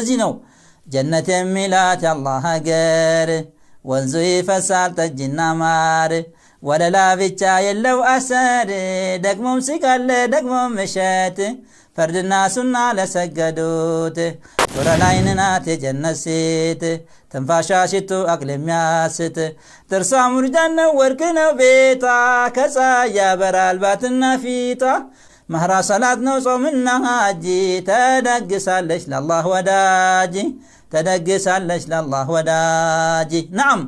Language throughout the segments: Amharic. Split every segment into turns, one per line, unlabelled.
እዚህ ነው ጀነት የሚላት የአላህ ሀገር ወንዙ ይፈሳል ጠጅና ማር ወለላ ብቻ የለው አሰር ደግሞም ስጋለ ደግሞም እሸት ፈርድና ሱና ለሰገዱት ኑረል ናት የጀነት ሴት ትንፋሿ ሽቱ አቅል የሚያስት ጥርሷ ሙርጃን ነው ወርቅ ነው ቤቷ ከፀሐይ ያበራል ባትና ፊቷ መህራ ሰላት ነው ጾምና ሀጂ ተደግሳለች ለአላህ ወዳጅ ተደግሳለች ለአላህ ወዳጅ ናም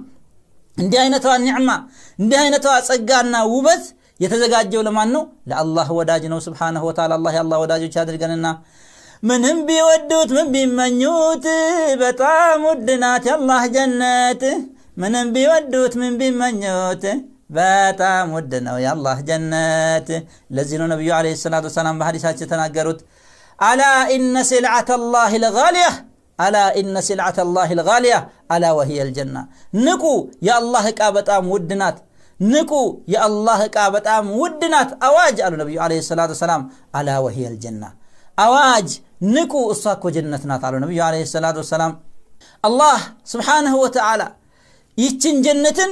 እንዲህ አይነቷ ኒዕማ እንዲህ አይነቷ ጸጋና ውበት የተዘጋጀው ለማን ነው ለአላህ ወዳጅ ነው ሱብሃነሁ ወተዓላ አላህ የአላህ ወዳጆች ያድርገንና ምንም ቢወዱት ምን ቢመኙት በጣም ውድ ናት የአላህ ጀነት ምንም ቢወዱት ምን ቢመኙት በጣም ውድ ነው የአላህ ጀነት ለዚህ ነው ነብዩ አለይሂ ሰላቱ ወሰላም በሐዲሳቸው ተናገሩት አላ ኢነ ሲልዓተ አላህ الغاليه አላ ኢነ ሲልዓተ አላህ الغاليه አላ وهي الجنه ንቁ የአላህ ዕቃ በጣም ውድ ናት ንቁ የአላህ ዕቃ በጣም ውድ ናት አዋጅ አሉ ነብዩ አለይሂ ሰላቱ ወሰላም አላ وهي الجنه አዋጅ ንቁ እሷ እኮ ጀነት ናት አሉ ነብዩ አለይሂ ሰላቱ ወሰላም አላህ Subhanahu Wa Ta'ala ይችን ጀነትን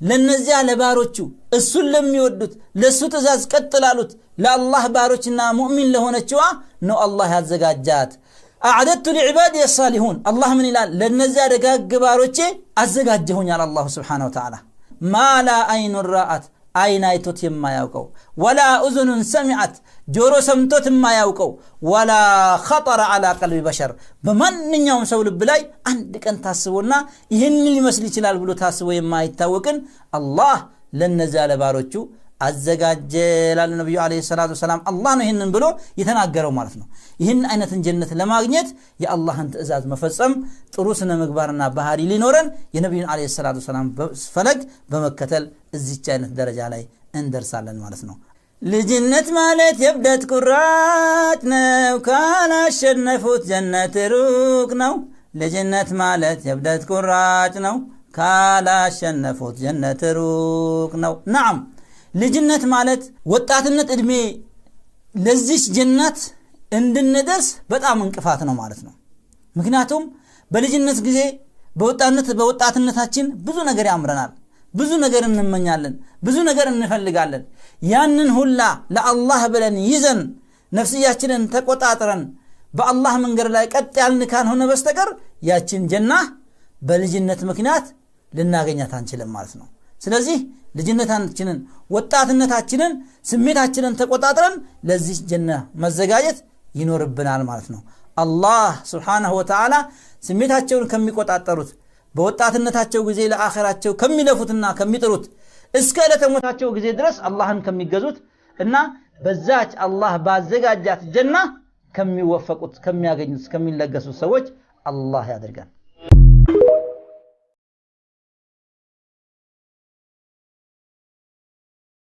ለነዚያ ለባሮቹ እሱን ለሚወዱት ለሱ ተዛዝ ቀጥላሉት ለአላህ ባሮችና ሙእሚን ለሆነችዋ ነው አላህ ያዘጋጃት አዕደቱ ለዒባዲ الصالحون አላህ ምን ይላል ለነዚያ ደጋግ ባሮቼ አዘጋጀሁኛል አላህ Subhanahu Wa Ta'ala ማላ አይኑ ራአት አይን አይቶት የማያውቀው ወላ እዝኑን ሰሚዓት ጆሮ ሰምቶት የማያውቀው ወላ خطر على قلب بشر በማንኛውም ሰው ልብ ላይ አንድ ቀን ታስቦና ይሄን ሊመስል ይችላል ብሎ ታስቦ የማይታወቅን አላህ ለነዛ ለባሮቹ አዘጋጀላል ነብዩ አለይሂ ሰላቱ ወሰላም አላህ ነው ይሄንን ብሎ የተናገረው ማለት ነው ይሄን አይነትን ጀነት ለማግኘት የአላህን ትእዛዝ መፈጸም ጥሩ ስነ ምግባርና ባህሪ ሊኖረን የነብዩን አለይሂ ሰላቱ ወሰላም ፈለግ በመከተል እዚች አይነት ደረጃ ላይ እንደርሳለን ማለት ነው ልጅነት ማለት የብደት ቁራጭ ነው ካላሸነፉት ጀነት ሩቅ ነው ልጅነት ማለት የብደት ቁራጭ ነው ካላሸነፉት ጀነት ሩቅ ነው ናም ልጅነት ማለት ወጣትነት እድሜ ለዚህ ጀነት እንድንደርስ በጣም እንቅፋት ነው ማለት ነው ምክንያቱም በልጅነት ጊዜ በወጣትነታችን ብዙ ነገር ያምረናል ብዙ ነገር እንመኛለን ብዙ ነገር እንፈልጋለን ያንን ሁላ ለአላህ ብለን ይዘን ነፍስያችንን ተቆጣጥረን በአላህ መንገድ ላይ ቀጥ ያልን ካልሆነ በስተቀር ያችን ጀና በልጅነት ምክንያት ልናገኛት አንችልም ማለት ነው ስለዚህ ልጅነታችንን ወጣትነታችንን ስሜታችንን ተቆጣጥረን ለዚህ ጀና መዘጋጀት ይኖርብናል ማለት ነው አላህ Subhanahu Wa Ta'ala ስሜታቸውን ከሚቆጣጠሩት በወጣትነታቸው ጊዜ ለአኺራቸው ከሚለፉትና ከሚጥሩት እስከ ለተሞታቸው ጊዜ ድረስ አላህን ከሚገዙት እና በዛች አላህ ባዘጋጃት ጀና ከሚወፈቁት ከሚያገኙት ከሚለገሱት ሰዎች አላህ ያድርገን